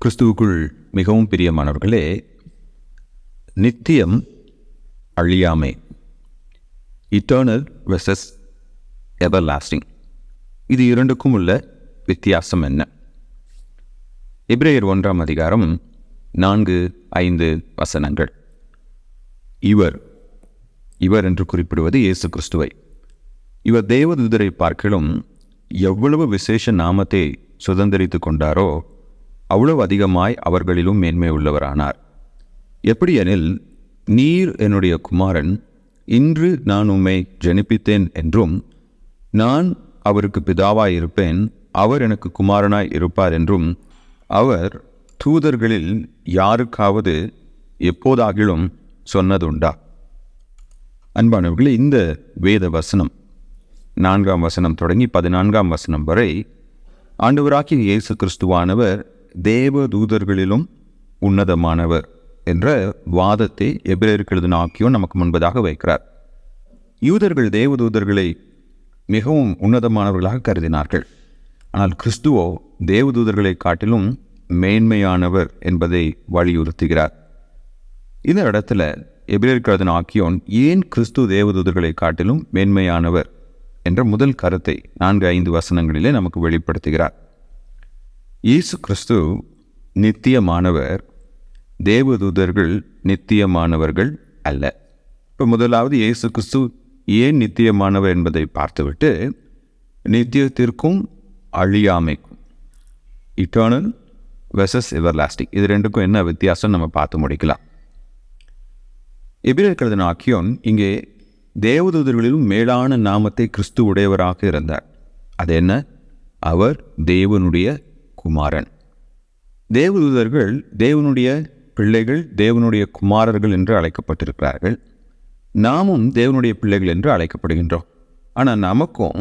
கிறிஸ்துவுக்குள் மிகவும் பிரியமானவர்களே, நித்தியம் அழியாமை, இட்டர்னல் வெர்சஸ் எவர் லாஸ்டிங், இது இரண்டுக்கும் உள்ள வித்தியாசம் என்ன? எபிரேயர் 1 அதிகாரம் 4-5 வசனங்கள். இவர் என்று குறிப்பிடுவது இயேசு கிறிஸ்துவை. இவர் தேவதூதரை பார்க்கிலும் எவ்வளவு விசேஷ நாமத்தை சுதந்திரித்து கொண்டாரோ அவ்வளவு அதிகமாய் அவர்களிலும் மேன்மை உள்ளவரானார். எப்படியெனில், நீர் என்னுடைய குமாரன், இன்று நான் உம்மை ஜனிப்பித்தேன் என்றும், நான் அவருக்கு பிதாவாயிருப்பேன், அவர் எனக்கு குமாரனாய் இருப்பார் என்றும் அவர் தூதர்களில் யாருக்காவது எப்போதாகிலும் சொன்னதுண்டா? அன்பானவர்களே, இந்த வேத வசனம் 4 வசனம் தொடங்கி 14 வசனம் வரை ஆண்டவராகிய இயேசு கிறிஸ்துவானவர் தேவதூதர்களிலும் உன்னதமானவர் என்ற வாதத்தை எபிரேயருக்கு எழுதின ஆக்கியோன் நமக்கு முன்பதாக வைக்கிறார். யூதர்கள் தேவதூதர்களை மிகவும் உன்னதமானவர்களாக கருதினார்கள். ஆனால் கிறிஸ்துவோ தேவதூதர்களை காட்டிலும் மேன்மையானவர் என்பதை வலியுறுத்துகிறார். இந்த இடத்துல எபிரேயருக்கு எழுதின ஆக்கியோன் ஏன் கிறிஸ்து தேவதூதர்களை காட்டிலும் மேன்மையானவர் என்ற முதல் கருத்தை 4-5 வசனங்களிலே நமக்கு வெளிப்படுத்துகிறார். இயேசு கிறிஸ்து நித்தியமானவர், தேவதூதர்கள் நித்தியமானவர்கள் அல்ல. இப்போ முதலாவது இயேசு கிறிஸ்து ஏன் நித்தியமானவர் என்பதை பார்த்துவிட்டு, நித்தியத்திற்கும் அழியாமைக்கும், இட்டர்னல் வெர்சஸ் எவர்லாஸ்டிங், இது ரெண்டுக்கும் என்ன வித்தியாசம் நம்ம பார்த்து முடிக்கலாம். எபிரேயருக்கு எழுதின ஆக்கியோன் இங்கே தேவதூதர்களிலும் மேலான நாமத்தை கிறிஸ்து உடையவராக இருந்தார். அது என்ன? அவர் தேவனுடைய குமாரன். தேவதூதர்கள் தேவனுடைய பிள்ளைகள், தேவனுடைய குமாரர்கள் என்று அழைக்கப்பட்டிருக்கிறார்கள். நாமும் தேவனுடைய பிள்ளைகள் என்று அழைக்கப்படுகின்றோம். ஆனால் நமக்கும்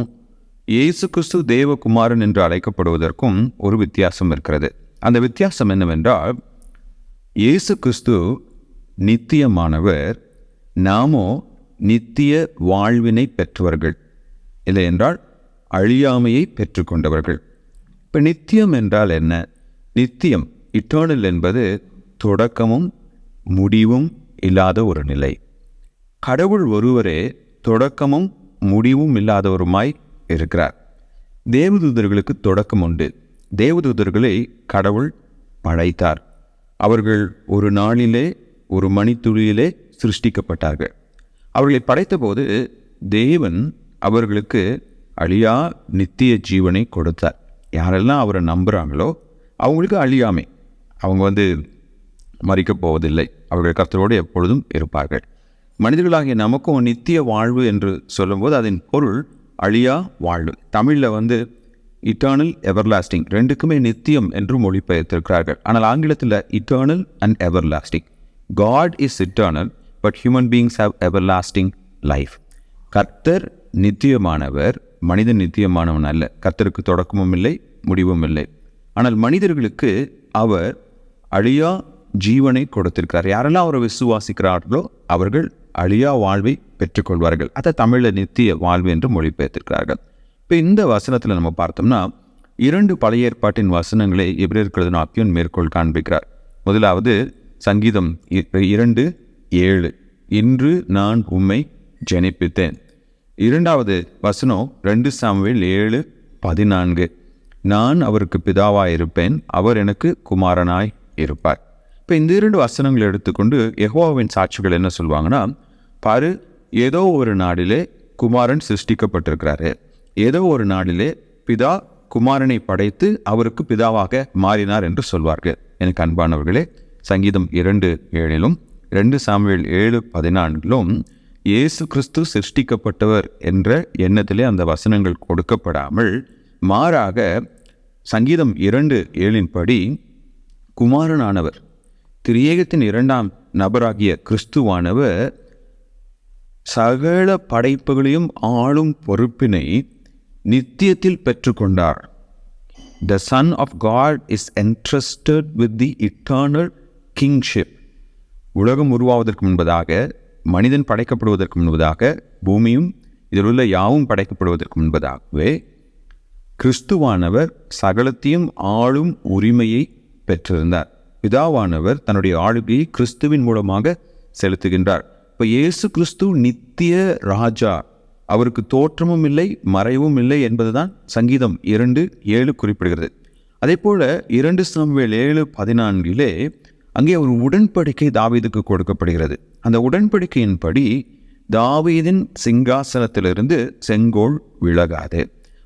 இயேசு கிறிஸ்து தேவகுமாரன் என்று அழைக்கப்படுவதற்கும் ஒரு வித்தியாசம் இருக்கிறது. அந்த வித்தியாசம் என்னவென்றால், இயேசு கிறிஸ்து நித்தியமானவர், நாமோ நித்திய வாழ்வினை பெற்றவர்கள், இல்லை என்றால் அழியாமையை பெற்றுக்கொண்டவர்கள். இப்போ நித்தியம் என்றால் என்ன? நித்தியம், இட்டர்னல் என்பது தொடக்கமும் முடிவும் இல்லாத ஒரு நிலை. கடவுள் ஒருவரே தொடக்கமும் முடிவும் இல்லாதவருமாய் இருக்கிறார். தேவதூதர்களுக்கு தொடக்கம் உண்டு. தேவதூதர்களை கடவுள் படைத்தார். அவர்கள் ஒரு நாளிலே, ஒரு மணித்துளியிலே சிருஷ்டிக்கப்பட்டார்கள். அவர்களை படைத்தபோது தேவன் அவர்களுக்கு அழியா நித்திய ஜீவனை கொடுத்தார். யாரெல்லாம் அவரை நம்புகிறாங்களோ அவங்களுக்கு அழியாமை, அவங்க மறிக்கப் போவதில்லை, அவர்கள் கர்த்தரோடு எப்பொழுதும் இருப்பார்கள். மனிதர்களாகிய நமக்கும் நித்திய வாழ்வு என்று சொல்லும்போது அதன் பொருள் அழியா வாழ்வு. தமிழில் இட்டர்னல் எவர்லாஸ்டிங் ரெண்டுக்குமே நித்தியம் என்று மொழிபெயர்த்திருக்கிறார்கள். ஆனால் ஆங்கிலத்தில் eternal and everlasting. God is eternal, but human beings have everlasting life. கர்த்தர் நித்தியமானவர், மனிதன் நித்தியமானவன் அல்ல. கர்த்தருக்கு தொடக்கமும் இல்லை, முடிவும் இல்லை. ஆனால் மனிதர்களுக்கு அவர் அழியா ஜீவனை கொடுத்திருக்கிறார். யாரெல்லாம் அவரை விசுவாசிக்கிறார்களோ அவர்கள் அழியா வாழ்வை பெற்றுக்கொள்வார்கள். அதை தமிழில் நித்திய வாழ்வு என்று மொழிபெயர்த்திருக்கிறார்கள். இப்போ இந்த வசனத்தில் நம்ம பார்த்தோம்னா 2 பழைய ஏற்பாட்டின் வசனங்களை எபிரேயருக்கு எழுதின ஆக்கியோன் மேற்கோள் காண்பிக்கிறார். முதலாவது சங்கீதம் 2:7, இன்று நான் உம்மை ஜனிப்பித்தேன். இரண்டாவது வசனம் 2 சாமுவேல் 7:14, நான் அவருக்கு பிதாவாயிருப்பேன், அவர் எனக்கு குமாரனாய் இருப்பார். இப்போ இந்த 2 வசனங்களை எடுத்துக்கொண்டு யெகோவாவின் சாட்சிகள் என்ன சொல்லுவாங்கன்னா, பாரு, ஏதோ ஒரு நாளிலே குமாரன் சிருஷ்டிக்கப்பட்டிருக்கிறாரு, ஏதோ ஒரு நாளிலே பிதா குமாரனை படைத்து அவருக்கு பிதாவாக மாறினார் என்று சொல்வார்கள். எனக்கு அன்பானவர்களே, சங்கீதம் 2:7 2 சாமுவேல் 7:14 இயேசு கிறிஸ்து சிருஷ்டிக்கப்பட்டவர் என்ற எண்ணத்திலே அந்த வசனங்கள் கொடுக்கப்படாமல், மாறாக சங்கீதம் 2:7 படி குமாரனானவர், திரியேகத்தின் 2ஆம் நபராகிய கிறிஸ்துவானவர் சகல படைப்புகளையும் ஆளும் பொறுப்பினை நித்தியத்தில் பெற்றுக்கொண்டார். The Son of God is entrusted with the eternal kingship. உலகம் உருவாவதற்கு முன்பதாக, மனிதன் படைக்கப்படுவதற்கு முன்பதாக, பூமியும் இதில் உள்ள யாவும் படைக்கப்படுவதற்கு முன்பதாகவே கிறிஸ்துவானவர் சகலத்தையும் ஆளும் உரிமையை பெற்றிருந்தார். பிதாவானவர் தன்னுடைய ஆளுகையை கிறிஸ்துவின் மூலமாக செலுத்துகின்றார். இப்போ இயேசு கிறிஸ்து நித்திய ராஜா, அவருக்கு தோற்றமும் இல்லை மறைவும் இல்லை என்பதுதான் சங்கீதம் 2:7 குறிப்பிடுகிறது. அதே போல 2 சாமுவேல் 7:14 அங்கே ஒரு உடன்படிக்கை தாவீதுக்கு கொடுக்கப்படுகிறது. அந்த உடன்படிக்கையின்படி தாவீதின் சிங்காசனத்திலிருந்து செங்கோல் விலகாது.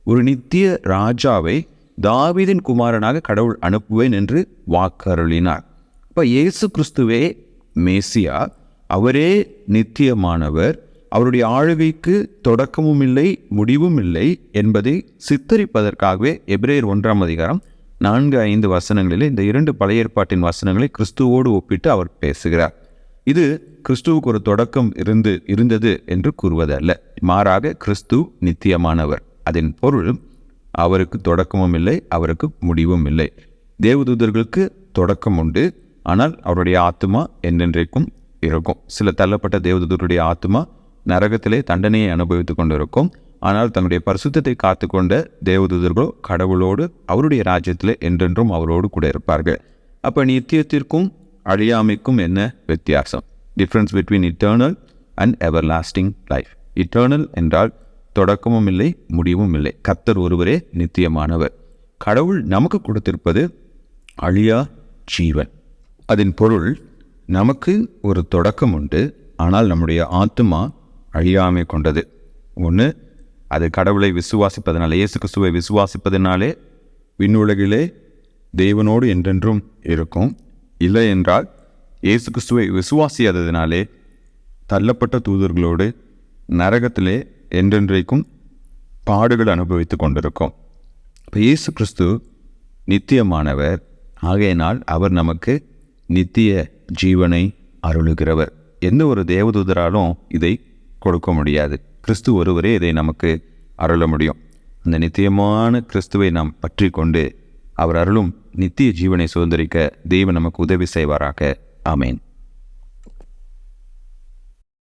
ஒரு நித்திய ராஜாவை தாவீதின் குமாரனாக கடவுள் அனுப்புவேன் என்று வாக்கருளினார். இப்போ இயேசு கிறிஸ்துவே மேசியா, அவரே நித்தியமானவர், அவருடைய ஆளுகைக்கு தொடக்கமும் இல்லை முடிவும் இல்லை என்பதை சித்தரிப்பதற்காகவே எபிரேயர் 1:4-5 வசனங்களில் இந்த 2 பழைய ஏற்பாட்டின் வசனங்களை கிறிஸ்துவோடு ஒப்பிட்டு அவர் பேசுகிறார். இது கிறிஸ்துவுக்கு ஒரு தொடக்கம் இருந்தது என்று கூறுவதல்ல, மாறாக கிறிஸ்து நித்தியமானவர். அதன் பொருள் அவருக்கு தொடக்கமும் இல்லை, அவருக்கு முடிவும் இல்லை. தேவதூதர்களுக்கு தொடக்கம் உண்டு, ஆனால் அவருடைய ஆத்மா என்றென்றைக்கும் இருக்கும். சில தள்ளப்பட்ட தேவதூதருடைய ஆத்மா நரகத்திலே தண்டனையை அனுபவித்து கொண்டிருக்கும். ஆனால் தன்னுடைய பரிசுத்தத்தை காத்து கொண்ட தேவதூதர்களோ கடவுளோடு அவருடைய ராஜ்யத்திலே என்றென்றும் அவரோடு கூட இருப்பார்கள். அப்போ நித்தியத்திற்கும் அழியாமைக்கும் என்ன வித்தியாசம்? Difference between eternal and everlasting life. Eternal என்றால் தொடக்கமும் இல்லை முடிவும் இல்லை. கர்த்தர் ஒருவரே நித்தியமானவர். கடவுள் நமக்கு கொடுத்திருப்பது அழியா ஜீவன். அதன் பொருள் நமக்கு ஒரு தொடக்கம் உண்டு, ஆனால் நம்முடைய ஆத்மா அழியாமை கொண்டது. ஒன்று, அது கடவுளை விசுவாசிப்பதனாலே, இயேசு கிறிஸ்துவை விசுவாசிப்பதனாலே விண்ணுலகிலே தேவனோடு என்றென்றும் இருக்கும். இல்லை என்றால் இயேசு கிறிஸ்துவை விசுவாசியாததினாலே தள்ளப்பட்ட தூதர்களோடு நரகத்திலே என்றென்றைக்கும் பாடுகள் அனுபவித்து கொண்டிருக்கும். இப்போ இயேசு கிறிஸ்து நித்தியமானவர், ஆகையினால் அவர் நமக்கு நித்திய ஜீவனை அருளுகிறவர். எந்த ஒரு தேவதூதராலும் இதை கொடுக்க முடியாது. கிறிஸ்து ஒருவரே இதை நமக்கு அருள முடியும். அந்த நித்தியமான கிறிஸ்துவை நாம் பற்றி கொண்டு அவர் அருளும் நித்திய ஜீவனை சுதந்திரிக்க தேவன் நமக்கு உதவி செய்வாராக. ஆமேன்.